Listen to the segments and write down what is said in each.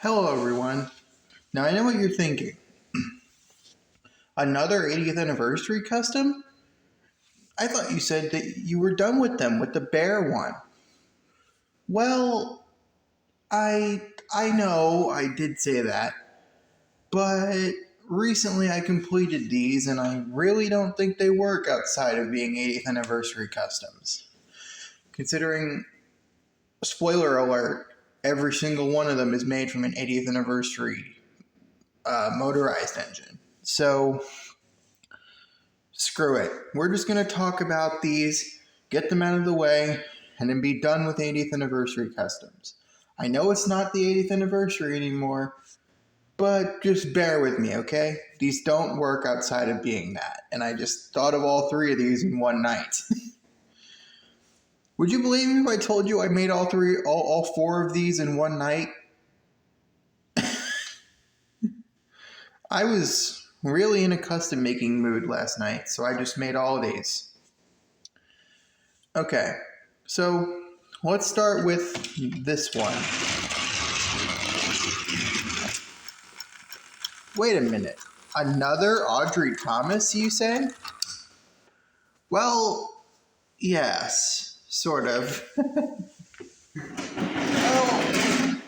Hello, everyone. Now, I know what you're thinking. Another 80th anniversary custom? I thought you said that you were done with them with the bear one. Well, I know I did say that, but recently I completed these and I really don't think they work outside of being 80th anniversary customs. Considering, spoiler alert, every single one of them is made from an 80th anniversary motorized engine. So, screw it. We're just going to talk about these, get them out of the way, and then be done with 80th anniversary customs. I know it's not the 80th anniversary anymore, but just bear with me, okay? These don't work outside of being that, and I just thought of all three of these in one night. Would you believe me if I told you I made all four of these in one night? I was really in a custom making mood last night, so I just made all these. Okay, so let's start with this one. Wait a minute. Another Audrey Thomas, you say? Well, yes, sort of. Well,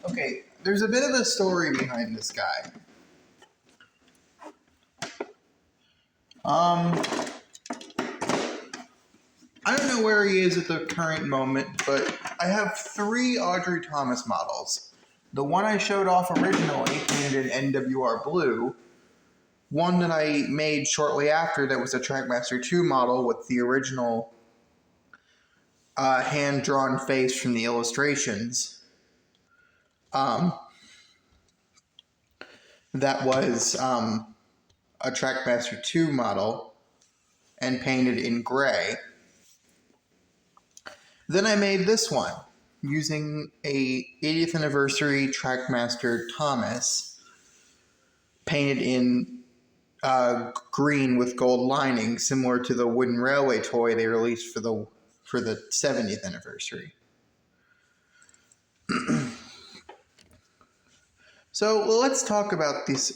okay, there's a bit of a story behind this guy. I don't know where he is at the current moment, but I have three Audrey Thomas models. The one I showed off originally, painted in NWR blue. One that I made shortly after that was a Trackmaster 2 model with the original hand-drawn face from the illustrations. That was a Trackmaster 2 model and painted in gray. Then I made this one using a 80th anniversary Trackmaster Thomas painted in green with gold lining, similar to the wooden railway toy they released for the 70th anniversary. So let's talk about this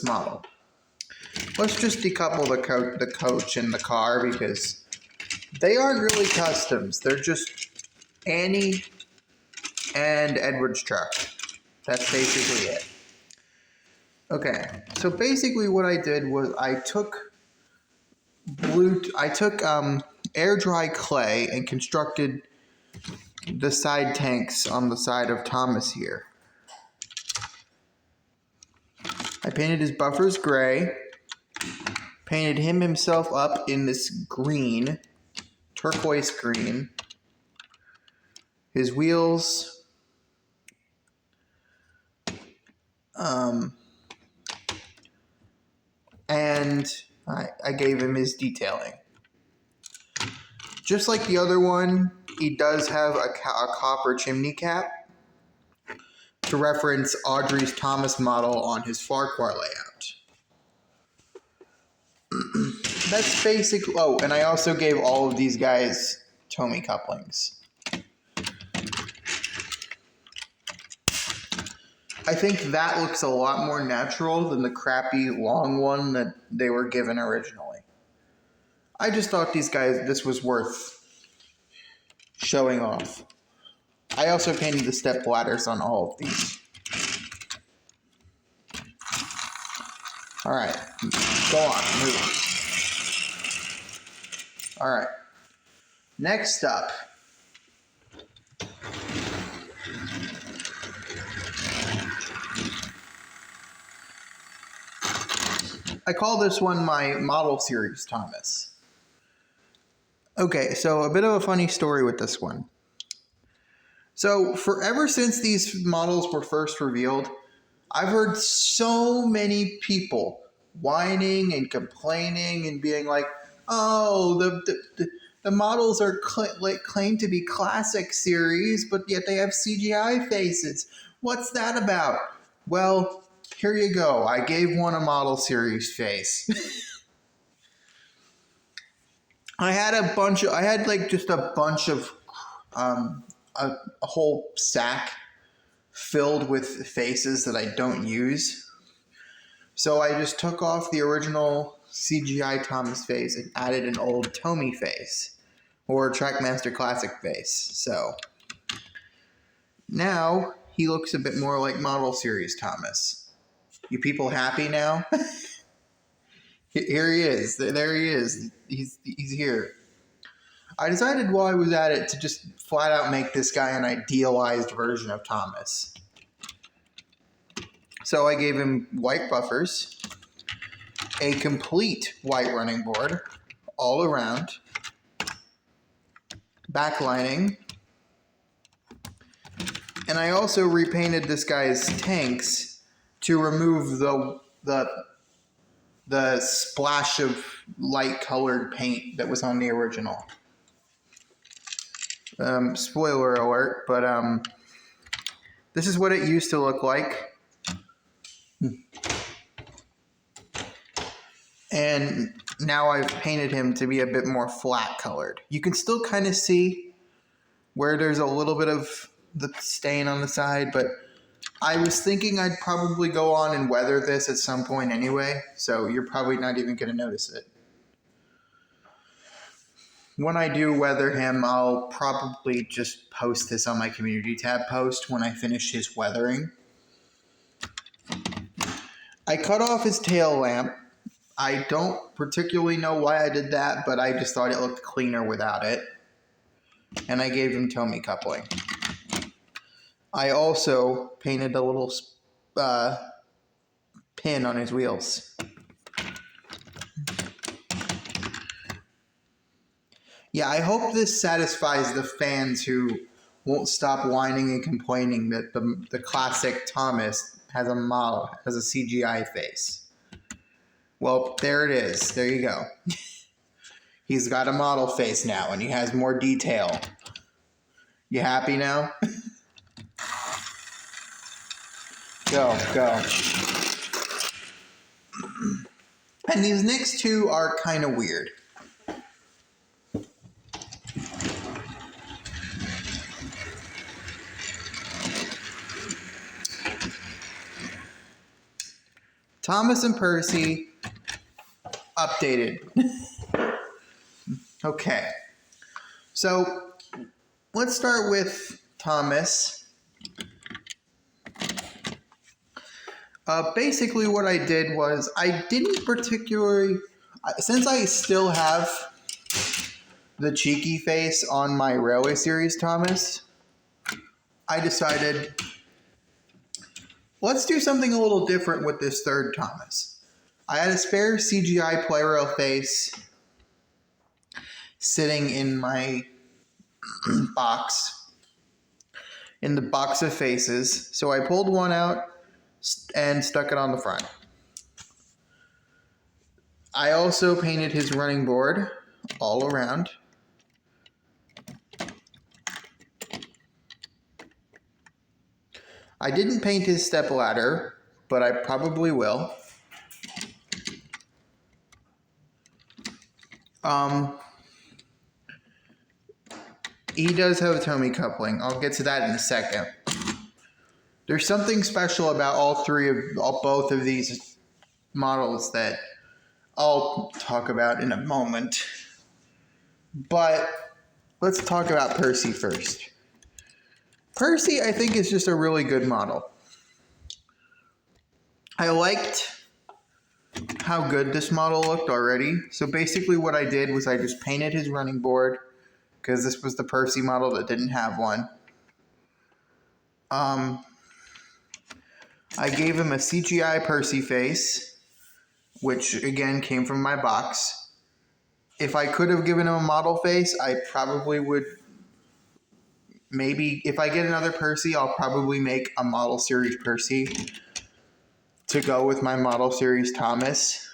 model. Let's just decouple the coach and the car because they aren't really customs. They're just Annie and Edward's truck. That's basically it. Okay, so basically what I did was I took air dry clay and constructed the side tanks on the side of Thomas here. I painted his buffers gray, painted himself up in this green, turquoise green, his wheels, and I gave him his detailing. Just like the other one, he does have a copper chimney cap to reference Audrey Thomas model on his Farquhar layout. That's basic. Oh, and I also gave all of these guys Tomy couplings. I think that looks a lot more natural than the crappy long one that they were given originally. I just thought this was worth showing off. I also painted the step ladders on all of these. Alright, go on, move on. Alright, next up. I call this one my Model Series Thomas. Okay, so a bit of a funny story with this one. So, ever since these models were first revealed, I've heard so many people whining and complaining and being like, oh, the models are claimed to be classic series, but yet they have CGI faces. What's that about? Well, here you go. I gave one a model series face. I had a bunch of a whole sack filled with faces that I don't use. So I just took off the original CGI Thomas face and added an old Tommy face, or Trackmaster Classic face. So now he looks a bit more like Model Series Thomas. You people happy now? Here he is. There he is. He's here. I decided while I was at it to just flat out make this guy an idealized version of Thomas. So I gave him white buffers, a complete white running board all around, backlining, and I also repainted this guy's tanks to remove the splash of light colored paint that was on the original. Spoiler alert, but this is what it used to look like. And now I've painted him to be a bit more flat colored. You can still kind of see where there's a little bit of the stain on the side, but I was thinking I'd probably go on and weather this at some point anyway, so you're probably not even going to notice it. When I do weather him, I'll probably just post this on my community tab post when I finish his weathering. I cut off his tail lamp. I don't particularly know why I did that, but I just thought it looked cleaner without it. And I gave him Tommy coupling. I also painted a little pin on his wheels. Yeah, I hope this satisfies the fans who won't stop whining and complaining that the classic Thomas has a CGI face. Well, there it is. There you go. He's got a model face now, and he has more detail. You happy now? Go. And these next two are kind of weird. Thomas and Percy updated. Okay. So let's start with Thomas. Basically what I did was I didn't particularly, since I still have the cheeky face on my Railway Series Thomas, I decided let's do something a little different with this third Thomas. I had a spare CGI Playrail face sitting in my box, in the box of faces, so I pulled one out and stuck it on the front. I also painted his running board all around. I didn't paint his stepladder, but I probably will. He does have a Tommy coupling. I'll get to that in a second. There's something special about both of these models that I'll talk about in a moment. But let's talk about Percy first. Percy, I think, is just a really good model. I liked how good this model looked already. So basically what I did was I just painted his running board because this was the Percy model that didn't have one. I gave him a CGI Percy face, which again came from my box. If I could have given him a model face, I probably would. Maybe if I get another Percy, I'll probably make a Model Series Percy to go with my Model Series Thomas.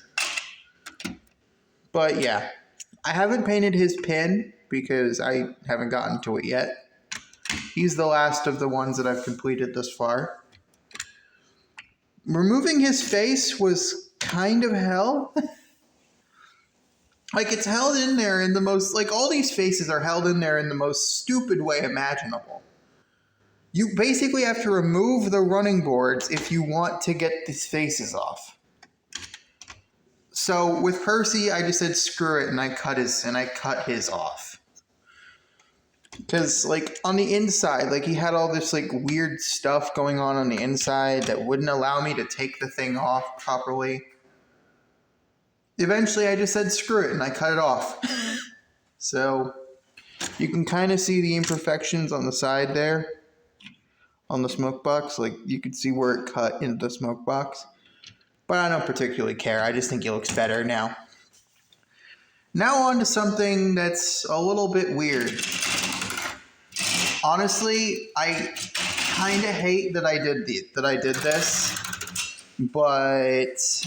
But yeah, I haven't painted his pin because I haven't gotten to it yet. He's the last of the ones that I've completed thus far. Removing his face was kind of hell. Like, it's held in there in the most, like, all these faces are held in there in the most stupid way imaginable. You basically have to remove the running boards if you want to get these faces off. So with Percy, I just said screw it, and I cut his off. Because like on the inside, like he had all this like weird stuff going on the inside that wouldn't allow me to take the thing off properly. Eventually, I just said screw it, and I cut it off. So you can kind of see the imperfections on the side there, on the smoke box. Like you could see where it cut into the smoke box. But I don't particularly care. I just think it looks better now. Now on to something that's a little bit weird. Honestly, I kind of hate that I did this, but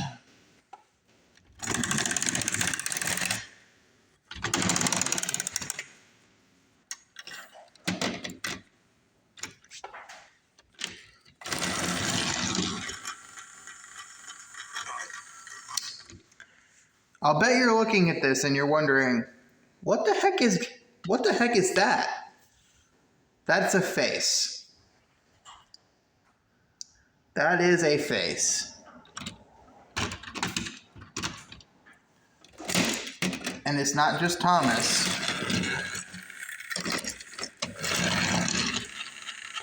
I'll bet you're looking at this and you're wondering, what the heck is that? That's a face. That is a face. And it's not just Thomas.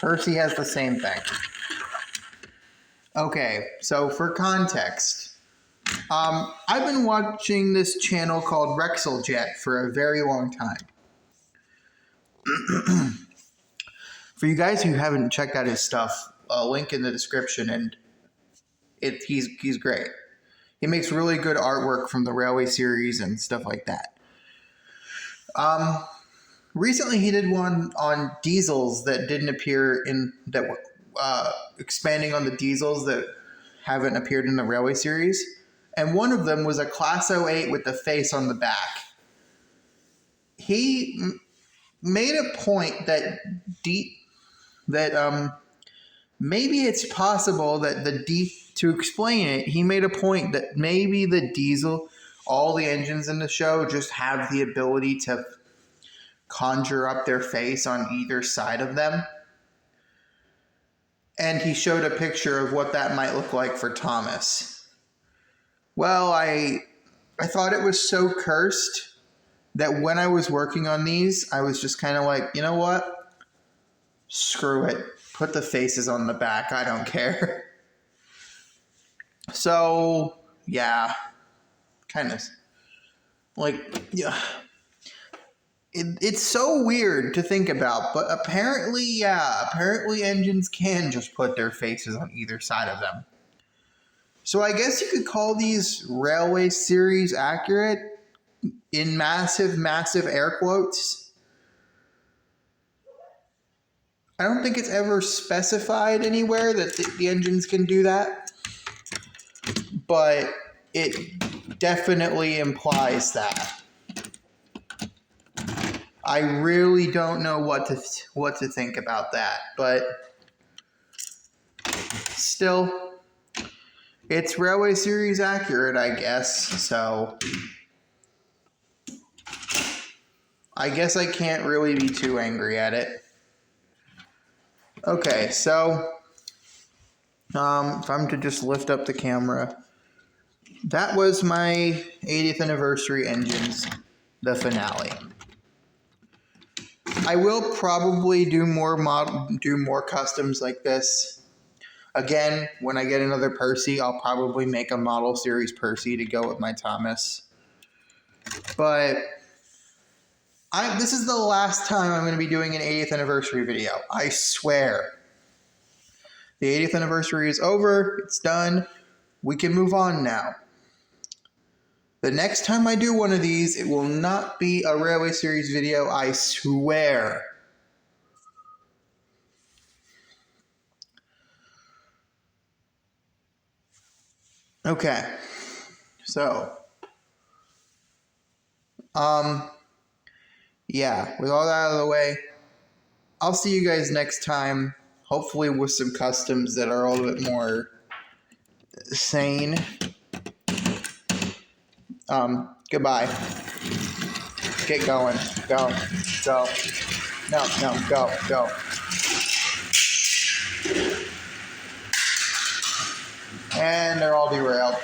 Percy has the same thing. Okay, so for context, I've been watching this channel called Rexeljet for a very long time. For you guys who haven't checked out his stuff, a link in the description, and he's great. He makes really good artwork from the Railway series and stuff like that. Recently he did one on diesels that didn't appear in that expanding on the diesels that haven't appeared in the Railway series. And one of them was a Class 08 with the face on the back. He made a point that maybe it's possible that to explain it, he made a point that maybe the diesel, all the engines in the show just have the ability to conjure up their face on either side of them. And he showed a picture of what that might look like for Thomas. Well, I thought it was so cursed that when I was working on these, I was just kind of like, you know what? Screw it. Put the faces on the back. I don't care. So, yeah. Kind of. Like, yeah. It's so weird to think about, but apparently engines can just put their faces on either side of them. So I guess you could call these Railway series accurate in massive, massive air quotes. I don't think it's ever specified anywhere that the engines can do that, but it definitely implies that. I really don't know what to think about that, but still, it's Railway series accurate, I guess. So I guess I can't really be too angry at it. Okay, so if I'm to just lift up the camera, that was my 80th anniversary engines, the finale. I will probably do more customs like this. Again, when I get another Percy, I'll probably make a model series Percy to go with my Thomas. But this is the last time I'm going to be doing an 80th anniversary video. I swear. The 80th anniversary is over. It's done. We can move on now. The next time I do one of these, it will not be a Railway series video, I swear. Okay, so, yeah, with all that out of the way, I'll see you guys next time, hopefully with some customs that are a little bit more sane. Goodbye. Get going. Go. No, go. and they're all derailed.